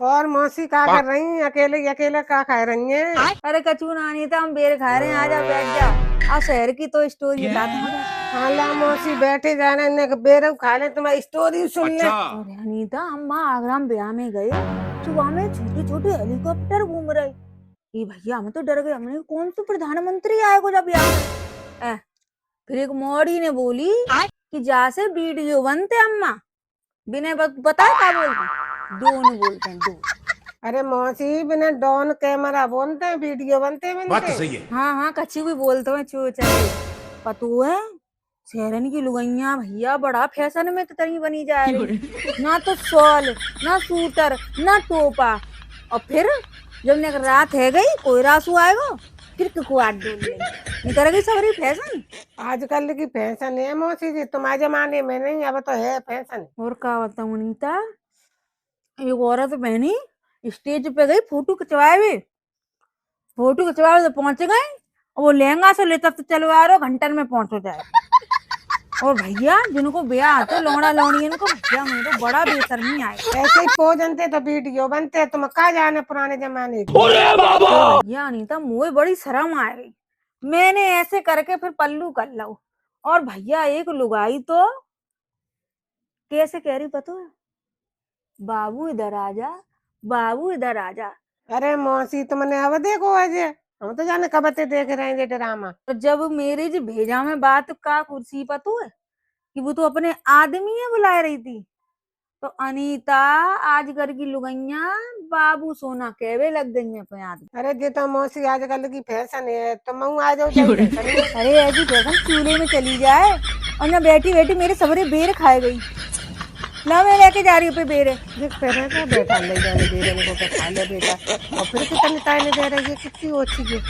और मौसी क्या कर रही हैं? अकेले अकेले क्या खा रही हैं? अरे कचू नानी था, हम बेर खा रहे हैं। आजा बैठ जा। आ शहर की तो स्टोरी बताते हैं। हाँ ला मौसी बैठे जा रहे हैं, बेरव खा ले, तुम्हारी स्टोरी सुन ले। अरे अनीता, अम्मा आगरा में ब्याह में गए। सुबह में छोटे छोटे हेलीकॉप्टर घूम रहे। ये भैया हम तो डर गए। हमने कहा, कौन सा प्रधानमंत्री आएगा जब ब्याह में? फिर एक मोड़ी ने बोली कि जा से वीडियो बनते अम्मा। बिना बता क्या बोलते? डोन बोलते हैं, डोन। अरे मौसी बिना डॉन कैमरा बोलते हैं, वीडियो बनते बात तो बनते। सही है। हाँ हाँ, कच्ची भी बोलते हैं चो चले। पतो है, शहरन की लुगाइयां भैया बड़ा फैशन में तरी बनी जा रही। ना तो शॉल, ना सूटर, ना टोपा। और फिर जब ने रात है गई, कोई रासू आएगा, फिर कुकुआट डोल लेंगे। निकल गई सबरी फैशन। आजकल की फैशन है मौसी जी, तुम्हारे जमाने में नहीं, अब तो है फैशन। और क्या बताऊं नीता, एक औरत बहनी स्टेज पे गई फोटो खिंचवाए हुए। फोटो खिंचवाए तो पहुंच गए, और वो लहंगा से लेकर तो चलवा रहे घंटन में पहुंच जाए। और भैया जिनको ब्याह तो लौड़ा लौड़ी इनको भैया मेरे बड़ा बेशर्मी आए। ऐसे ही पो जनते तो वीडियो बनते, तुम कहा जाने पुराने जमाने की। तो भैया अनीता, मुझे बड़ी शर्म आ गई। मैंने ऐसे करके फिर पल्लू कर लो। और भैया एक लुगाई तो कैसे कह रही पता है, बाबू इधर आजा, बाबू इधर आजा। अरे मौसी तुमने अब देखो अजय, हम तो जाने कब से देख रहे हैं ये ड्रामा। तो जब मेरे जी भेजा में बात का कुर्सी पतो है कि वो तो अपने आदमी है बुला रही थी। तो अनीता आजकल की लुगाइयां बाबू सोना कहवे लग गई है पे आदमी। अरे ये तो मौसी आजकल की फैशन है, तुम आ जाओ जाइए फैशन में। अरे ऐसी फैशन चूल्हे में चली जाए। और ना बैठी बैठी मेरे सबरे बेर खाए गई। ला मैं लेके जा रही हूँ पे बेर। देख पेरे का बैठा ले जाने दे रहे को, खा ले बेटा। और फिर कितनी ताने दे रही है, कितनी ओछी है।